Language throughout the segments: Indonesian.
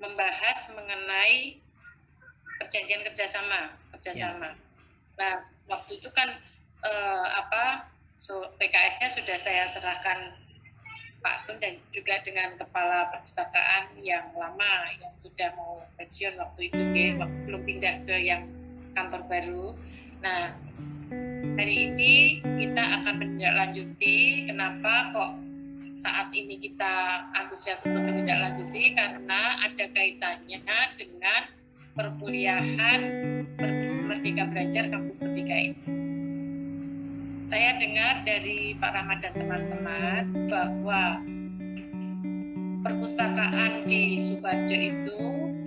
membahas mengenai perjanjian kerjasama. Nah, waktu itu kan PKS-nya sudah saya serahkan Pak Tun dan juga dengan kepala perpustakaan yang lama yang sudah mau pensiun waktu itu belum pindah ke yang kantor baru. Nah, hari ini kita akan menindaklanjuti. Kenapa kok saat ini kita antusias untuk menindaklanjuti? Karena ada kaitannya dengan perkuliahan Merdeka Belajar Kampus Merdeka ini. Saya dengar dari Pak Rahmat dan teman-teman bahwa perpustakaan di Sukoharjo itu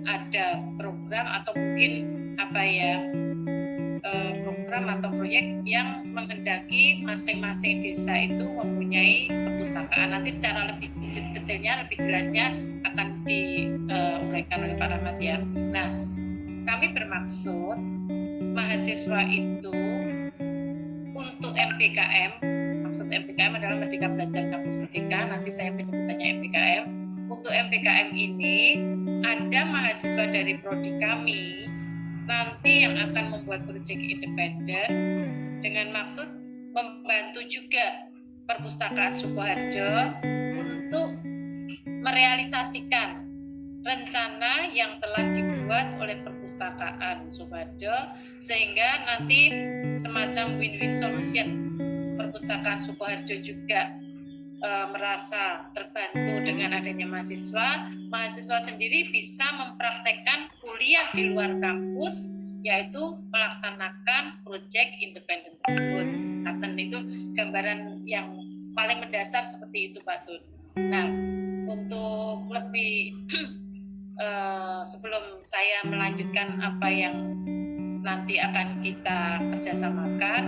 ada program atau mungkin program atau proyek yang menghendaki masing-masing desa itu mempunyai perpustakaan. Nanti secara lebih detailnya, lebih jelasnya akan diuraikan oleh Pak Rahmat ya. Nah, kami bermaksud mahasiswa itu untuk MBKM, maksud MBKM adalah Merdeka Belajar Kampus Merdeka, nanti saya penyebutannya MBKM. Untuk MBKM ini ada mahasiswa dari prodi kami nanti yang akan membuat proyek independen dengan maksud membantu juga perpustakaan Sukoharjo untuk merealisasikan rencana yang telah dibuat oleh perpustakaan Sukoharjo, sehingga nanti semacam win-win solution. Perpustakaan Sukoharjo juga merasa terbantu dengan adanya mahasiswa sendiri bisa mempraktekkan kuliah di luar kampus, yaitu melaksanakan proyek independen tersebut. Katen itu gambaran yang paling mendasar seperti itu Pak Tun. Nah, untuk lebih sebelum saya melanjutkan apa yang nanti akan kita kerjasamakan,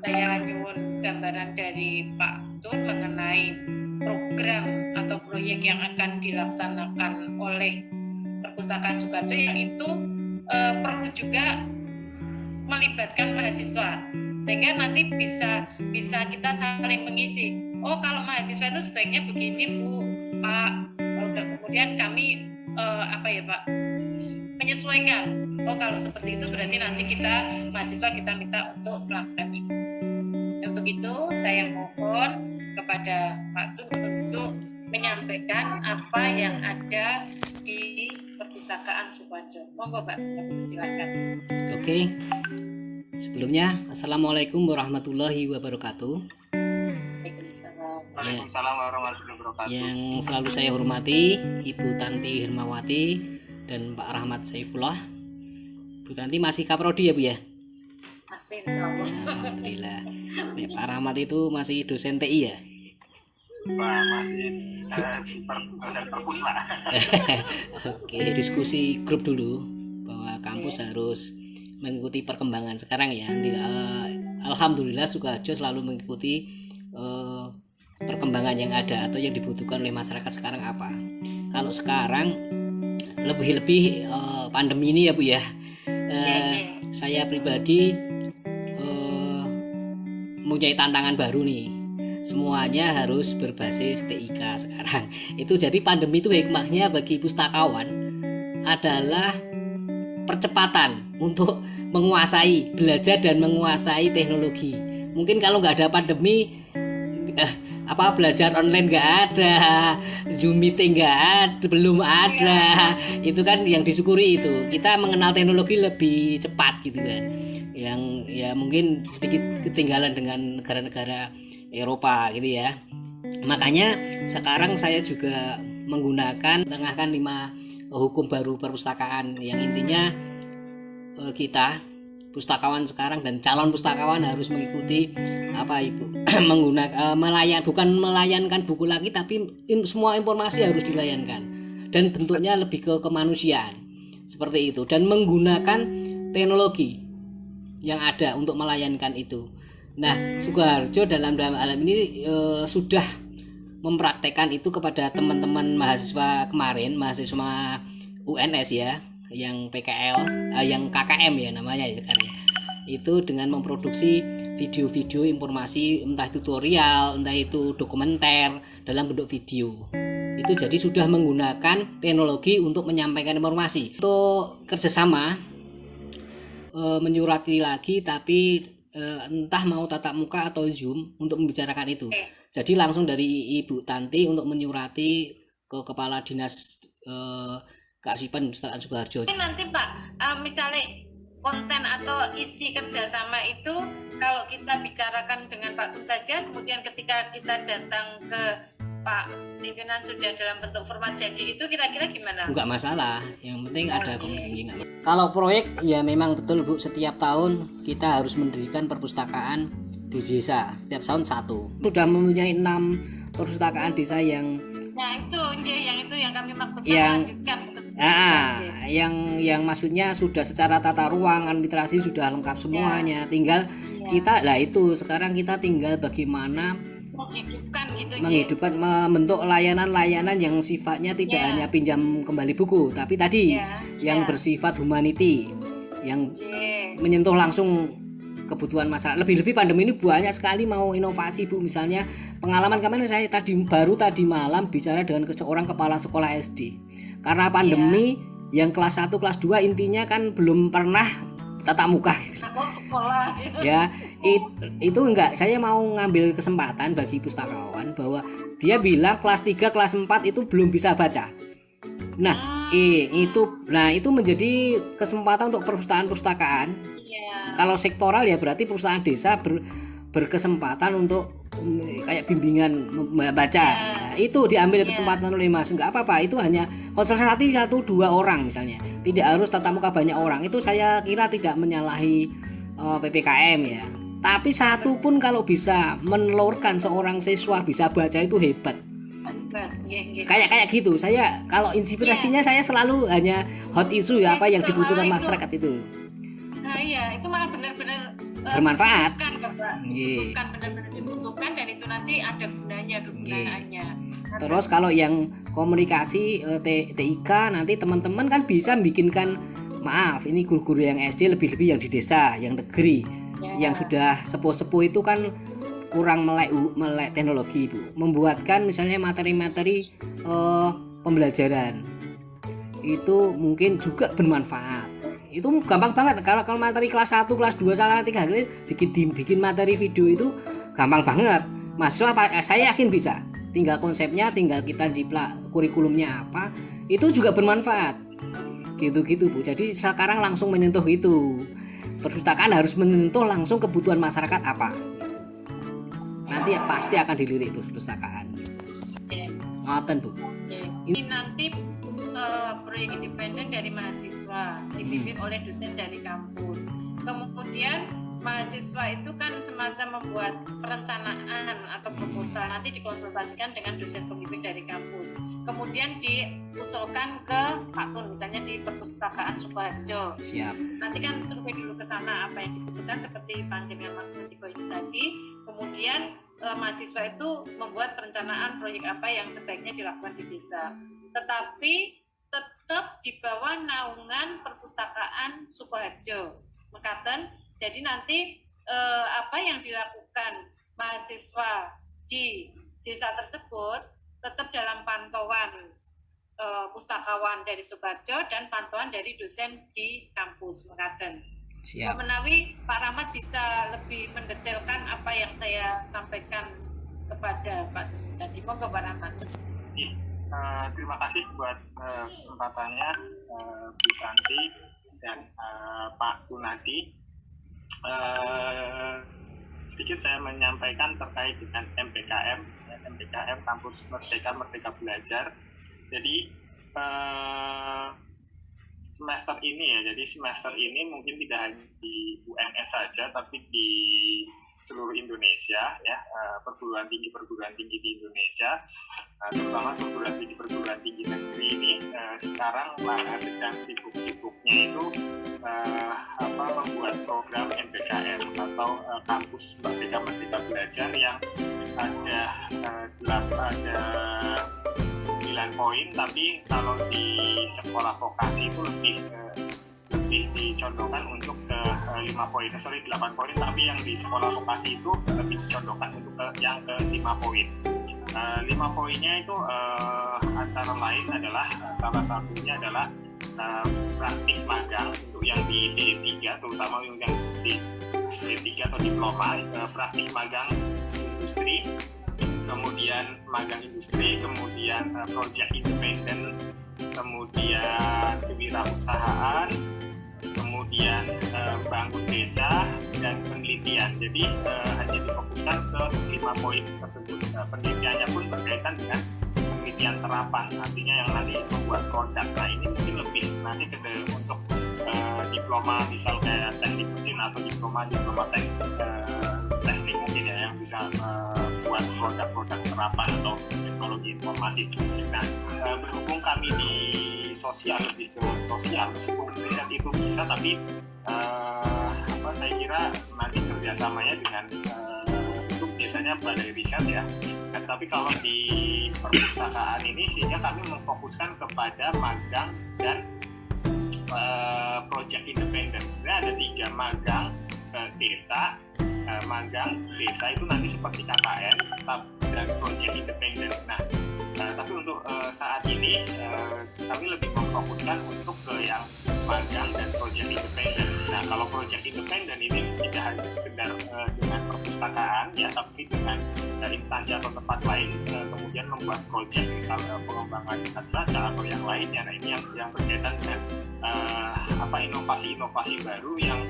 saya nyuwun gambaran dari Pak Tun mengenai program atau proyek yang akan dilaksanakan oleh Perpustakaan Sukoharjo, yang itu perlu juga melibatkan mahasiswa, sehingga nanti bisa kita saling mengisi. Oh, kalau mahasiswa itu sebaiknya begini Bu, Pak. Kemudian kami Pak, menyesuaikan. Oh, kalau seperti itu berarti nanti mahasiswa kita minta untuk melakukan ini. Untuk itu saya mohon kepada Pak Tun untuk menyampaikan apa yang ada di Perpustakaan Sukoharjo. Monggo Pak Tun, silakan. Oke. Sebelumnya, Assalamualaikum warahmatullahi wabarakatuh. Waalaikumsalam warahmatullahi wabarakatuh. Yang selalu saya hormati Ibu Tanti Hermawati dan Pak Rahmat Saifullah. Bu Tanti masih kaprodi ya Bu ya? Masih, insyaallah. Alhamdulillah. Pak Rahmat itu masih dosen TI ya? Pak, masih dosen perpus Pak. Oke, diskusi grup dulu bahwa kampus harus mengikuti perkembangan sekarang ya. Alhamdulillah Sukoharjo selalu mengikuti perkembangan yang ada atau yang dibutuhkan oleh masyarakat sekarang apa. Kalau sekarang lebih-lebih pandemi ini ya Bu ya, saya pribadi mempunyai tantangan baru nih. Semuanya harus berbasis TIK sekarang. Itu jadi pandemi itu hikmahnya bagi pustakawan adalah percepatan untuk belajar dan menguasai teknologi. Mungkin kalau nggak ada pandemi, belajar online nggak ada, Zoom meeting belum ada. Itu kan yang disyukuri itu. Kita mengenal teknologi lebih cepat gitu kan. Yang ya mungkin sedikit ketinggalan dengan negara-negara Eropa gitu ya. Makanya sekarang saya juga menggunakan 5 hukum baru perpustakaan yang intinya kita pustakawan sekarang dan calon pustakawan harus mengikuti bukan melayankan buku lagi, tapi semua informasi harus dilayankan dan bentuknya lebih ke kemanusiaan seperti itu, dan menggunakan teknologi yang ada untuk melayankan itu. Nah, Sukoharjo dalam hal ini sudah mempraktekkan itu kepada teman-teman mahasiswa kemarin, mahasiswa UNS ya, yang PKL, yang KKM ya namanya ya sekarang ya. Itu dengan memproduksi video-video informasi, entah tutorial, entah itu dokumenter dalam bentuk video. itu jadi sudah menggunakan teknologi untuk menyampaikan informasi. Untuk kerjasama menyurati lagi, tapi entah mau tatap muka atau Zoom untuk membicarakan itu. Jadi langsung dari Ibu Tanti untuk menyurati ke Kepala Dinas Kearsipan Perpustakaan Sukoharjo. Nanti Pak, misalnya konten atau isi kerjasama itu kalau kita bicarakan dengan Pak Tun saja, kemudian ketika kita datang ke Pak pimpinan sudah dalam bentuk format jadi, itu kira-kira gimana? Enggak masalah, yang penting ada komunikasi. Kalau proyek ya memang betul Bu, setiap tahun kita harus mendirikan perpustakaan di desa, setiap tahun satu. Sudah mempunyai 6 perpustakaan desa yang yang kami maksudkan yang lanjutkan. Yang maksudnya sudah secara tata ruang, administrasi sudah lengkap semuanya. Tinggal kita itu sekarang kita tinggal bagaimana menghidupkan, membentuk layanan-layanan yang sifatnya tidak hanya pinjam kembali buku, tapi tadi yang bersifat humanity, yang menyentuh langsung kebutuhan masyarakat. Lebih-lebih pandemi ini banyak sekali mau inovasi Bu. Misalnya pengalaman kemarin saya tadi malam bicara dengan seorang kepala sekolah SD. Karena pandemi yang kelas 1, kelas 2 intinya kan belum pernah tatap muka. Sekolah. Ya, itu enggak, saya mau ngambil kesempatan bagi pustakawan bahwa dia bilang kelas 3, kelas 4 itu belum bisa baca. Nah, itu menjadi kesempatan untuk perpustakaan. Kalau sektoral ya berarti perusahaan desa berkesempatan untuk kayak bimbingan membaca. Nah, itu diambil kesempatan oleh Mas. Enggak apa-apa, itu hanya konsultasi 1-2 orang misalnya. Tidak harus tatap muka banyak orang. Itu saya kira tidak menyalahi PPKM ya. Tapi satu pun kalau bisa menelurkan seorang siswa bisa baca itu hebat. Kayak gitu. Saya kalau inspirasinya saya selalu hanya hot issue ya, apa yang dibutuhkan masyarakat itu. Itu malah benar-benar bermanfaat. Bukan benar-benar dibutuhkan, dan itu nanti ada kegunaannya. Terus kalau yang komunikasi TIK nanti teman-teman kan bisa bikinkan, maaf ini guru-guru yang SD, lebih-lebih yang di desa, yang negeri, yang sudah sepuh-sepuh itu kan kurang melek teknologi Bu. Membuatkan misalnya materi-materi pembelajaran itu mungkin juga bermanfaat. Itu gampang banget. Kalau materi kelas 1, kelas 2, salah 3 kali bikin materi video itu gampang banget. Saya yakin bisa. Tinggal konsepnya, tinggal kita jiplak kurikulumnya apa, itu juga bermanfaat. Gitu Bu. Jadi sekarang langsung menyentuh itu. Perpustakaan harus menyentuh langsung kebutuhan masyarakat apa. Nanti pasti akan dilirik perpustakaan. Ngoten Bu. Ini nanti proyek independen dari mahasiswa dipimpin oleh dosen dari kampus. Kemudian mahasiswa itu kan semacam membuat perencanaan atau proposal, nanti dikonsultasikan dengan dosen pembimbing dari kampus. Kemudian diusulkan ke Pak Tun, misalnya di Perpustakaan Sukoharjo. Siap. Nanti kan survei dulu ke sana apa yang dibutuhkan seperti panjenengan Matiko itu tadi. Kemudian mahasiswa itu membuat perencanaan proyek apa yang sebaiknya dilakukan di desa. Tetapi tetap di bawah naungan Perpustakaan Sukoharjo, mekaten. Jadi nanti apa yang dilakukan mahasiswa di desa tersebut tetap dalam pantauan pustakawan dari Sukoharjo dan pantauan dari dosen di kampus, mekaten. Siap. Menawi Pak Rahmat bisa lebih mendetailkan apa yang saya sampaikan kepada Pak tadi. Monggo Pak Rahmat. Terima kasih buat kesempatannya Bu Tanti dan Pak Gunadi. Sedikit saya menyampaikan terkait dengan MPKM Kampus Merdeka Belajar. Jadi semester ini mungkin tidak hanya di UNS saja, tapi di seluruh Indonesia ya, perguruan tinggi di Indonesia, terutama perguruan tinggi negeri ini sekarang sedang sibuk-sibuknya itu membuat program MPKM atau Kampus Merdeka Belajar yang ada 9 poin, tapi kalau di sekolah vokasi itu lebih dicondongkan untuk ke 8 poin, tapi yang di sekolah vokasi itu lebih dicondongkan untuk yang ke 5 poin. 5 poinnya itu antara lain adalah salah satunya adalah praktik magang untuk yang di D3, terutama yang di D3 atau diploma, praktik magang industri, kemudian magang industri, kemudian project independen, kemudian kewirausahaan, kemudian bangun desa, dan penelitian. Jadi hanya difokuskan ke 5 poin tersebut. Penelitiannya pun berkaitan dengan penelitian terapan, artinya yang nanti membuat produk. Nah ini mungkin lebih nanti untuk diploma misal kayak teknik mesin atau diploma teknik mungkin ya, yang bisa buat produk-produk terapan atau teknologi informasi. Nah berhubung kami di sosial, lebih ke sosial, meskipun riset itu bisa, tapi saya kira nanti kerjasamanya dengan itu biasanya balai riset ya. Nah, tapi kalau di perpustakaan ini sehingga kami memfokuskan kepada magang dan project independen. Sebenarnya ada 3 magang desa. Magang desa itu nanti seperti KKN dan project independen. Nah, tapi untuk saat ini kami lebih memfokuskan untuk ke yang magang dan project independen. Nah, kalau project independen ini tidak hanya sekedar dengan perpustakaan ya, tapi dengan instansi atau tempat lain kemudian membuat project, misalnya pengembangan baca atau yang lainnya. Nah, ini yang berkaitan dengan inovasi-inovasi baru yang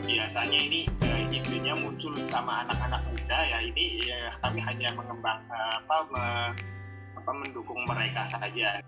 biasanya ini idenya muncul sama anak-anak muda ya. Ini kami hanya mengembang mendukung mereka saja.